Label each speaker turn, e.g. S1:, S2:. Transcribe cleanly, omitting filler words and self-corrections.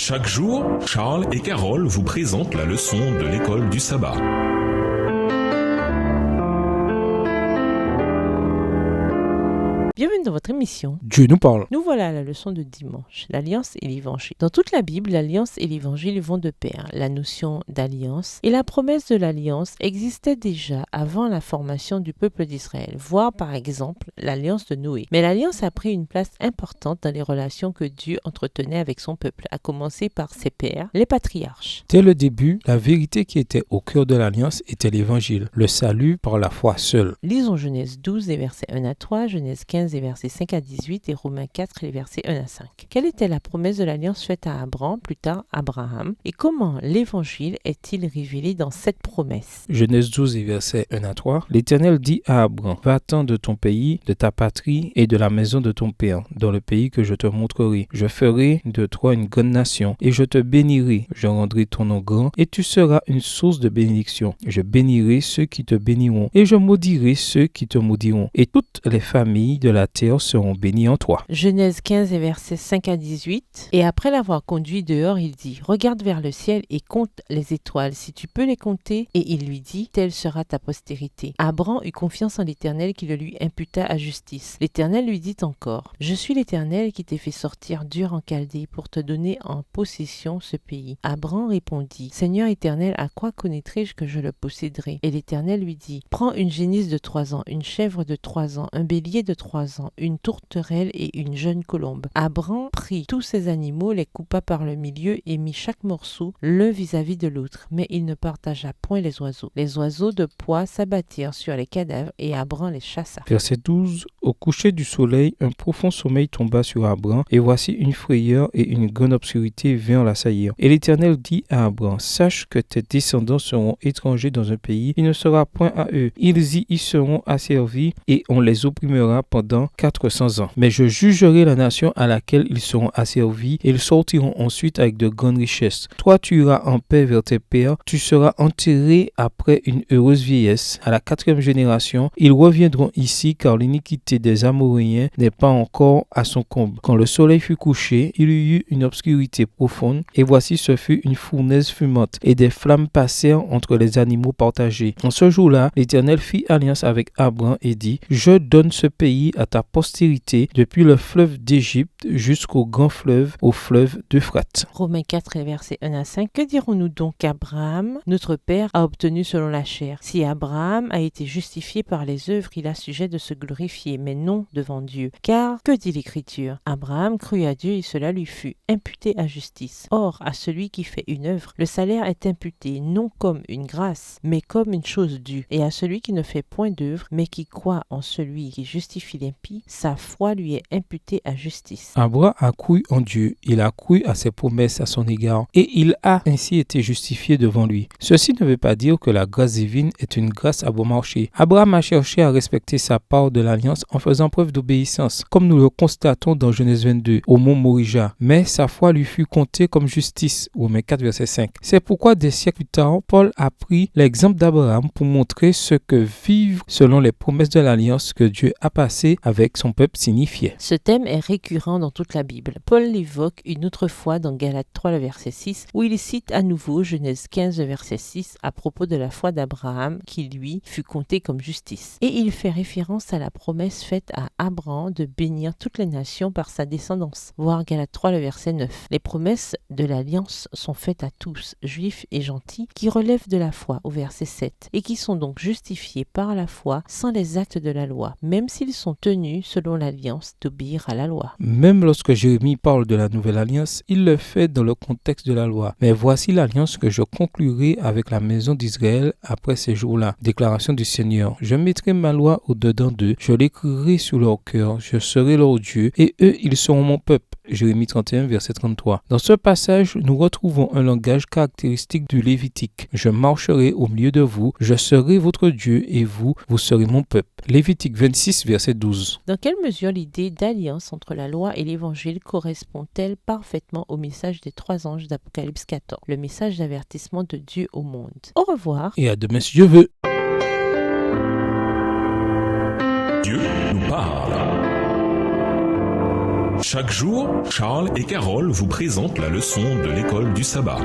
S1: Chaque jour, Charles et Carole vous présentent la leçon de l'école du sabbat.
S2: Bienvenue dans votre émission.
S3: Dieu nous parle.
S2: Nous voilà à la leçon de dimanche, l'alliance et l'évangile. Dans toute la Bible, l'alliance et l'évangile vont de pair. La notion d'alliance et la promesse de l'alliance existaient déjà avant la formation du peuple d'Israël, voire par exemple l'alliance de Noé. Mais l'alliance a pris une place importante dans les relations que Dieu entretenait avec son peuple, à commencer par ses pères, les patriarches.
S3: Dès le début, la vérité qui était au cœur de l'alliance était l'évangile, le salut par la foi seule.
S2: Lisons Genèse 12, les versets 1 à 3, Genèse 15, les versets 5 à 18 et Romains 4, les versets 1 à 5. Quelle était la promesse de l'alliance faite à Abraham, plus tard Abraham, et comment l'évangile est-il révélé dans cette promesse?
S3: Genèse 12 et versets 1 à 3. L'Éternel dit à Abraham, va-t'en de ton pays, de ta patrie et de la maison de ton père, dans le pays que je te montrerai. Je ferai de toi une grande nation et je te bénirai. Je rendrai ton nom grand et tu seras une source de bénédiction. Je bénirai ceux qui te béniront et je maudirai ceux qui te maudiront. Et toutes les familles de la terre seront bénies en toi.
S2: Genèse 15 et versets 5 à 18. Et après l'avoir conduit dehors, il dit, regarde vers le ciel et compte les étoiles, si tu peux les compter. Et il lui dit, telle sera ta postérité. Abraham eut confiance en l'Éternel qui le lui imputa à justice. L'Éternel lui dit encore, je suis l'Éternel qui t'ai fait sortir d'Ur en Chaldée pour te donner en possession ce pays. Abraham répondit, Seigneur Éternel, à quoi connaîtrai-je que je le posséderai? Et l'Éternel lui dit, prends une génisse de 3 ans, une chèvre de 3 ans, un bélier de 3 ans, une tourterelle et une jeune colombe. Abraham prit tous ces animaux, les coupa par le milieu et mit chaque morceau l'un vis-à-vis de l'autre, mais il ne partagea point les oiseaux. Les oiseaux de proie s'abattirent sur les cadavres et Abraham les chassa.
S3: Verset 12. Au coucher du soleil, un profond sommeil tomba sur Abraham, et voici une frayeur et une grande obscurité vint l'assaillir. Et l'Éternel dit à Abraham, sache que tes descendants seront étrangers dans un pays, il ne sera point à eux. Ils y seront asservis et on les opprimera pendant 400 ans. Mais je jugerai la nation à laquelle ils seront asservis et ils sortiront ensuite avec de grandes richesses. Toi, tu iras en paix vers tes pères, tu seras enterré après une heureuse vieillesse. À la 4e génération, ils reviendront ici car l'iniquité des Amoréens n'est pas encore à son comble. Quand le soleil fut couché, il y eut une obscurité profonde et voici ce fut une fournaise fumante et des flammes passèrent entre les animaux partagés. En ce jour-là, l'Éternel fit alliance avec Abraham et dit, je donne ce pays à ta postérité depuis le fleuve d'Égypte jusqu'au grand fleuve, au fleuve d'Euphrate.
S2: Romains 4, versets 1 à 5. Que dirons-nous donc qu'Abraham, notre père, a obtenu selon la chair? Si Abraham a été justifié par les œuvres, il a sujet de se glorifier, mais non devant Dieu. Car, que dit l'Écriture? Abraham crut à Dieu et cela lui fut imputé à justice. Or, à celui qui fait une œuvre, le salaire est imputé, non comme une grâce, mais comme une chose due. Et à celui qui ne fait point d'œuvre, mais qui croit en celui qui justifie l'impie, sa foi lui est imputée à justice.
S3: Abraham a cru en Dieu, il a cru à ses promesses à son égard, et il a ainsi été justifié devant lui. Ceci ne veut pas dire que la grâce divine est une grâce à bon marché. Abraham a cherché à respecter sa part de l'alliance en faisant preuve d'obéissance, comme nous le constatons dans Genèse 22, au mont Morija. Mais sa foi lui fut comptée comme justice, Romains 4, verset 5. C'est pourquoi des siècles plus tard, Paul a pris l'exemple d'Abraham pour montrer ce que vivre selon les promesses de l'alliance que Dieu a passée avec son peuple signifiait.
S2: Ce thème est récurrent dans toute la Bible. Paul l'évoque une autre fois dans Galates 3, le verset 6, où il cite à nouveau Genèse 15, le verset 6, à propos de la foi d'Abraham, qui lui fut comptée comme justice. Et il fait référence à la promesse faite à Abraham de bénir toutes les nations par sa descendance. Voir Galates 3, le verset 9. Les promesses de l'alliance sont faites à tous, juifs et gentils, qui relèvent de la foi, au verset 7, et qui sont donc justifiés par la foi sans les actes de la loi, même s'ils sont tenus, selon l'alliance, d'obéir à la loi.
S3: Même lorsque Jérémie parle de la nouvelle alliance, il le fait dans le contexte de la loi. Mais voici l'alliance que je conclurai avec la maison d'Israël après ces jours-là. Déclaration du Seigneur. Je mettrai ma loi au-dedans d'eux, je l'écrirai sur leur cœur, je serai leur Dieu, et eux, ils seront mon peuple. Jérémie 31, verset 33. Dans ce passage, nous retrouvons un langage caractéristique du Lévitique. Je marcherai au milieu de vous, je serai votre Dieu, et vous serez mon peuple. Lévitique 26, verset 12.
S2: Dans quelle mesure l'idée d'alliance entre la loi et l'évangile correspond-elle parfaitement au message des 3 anges d'Apocalypse 14, le message d'avertissement de Dieu au monde? Au revoir.
S3: Et à demain si Dieu veut.
S1: Dieu nous parle. Chaque jour, Charles et Carole vous présentent la leçon de l'école du sabbat.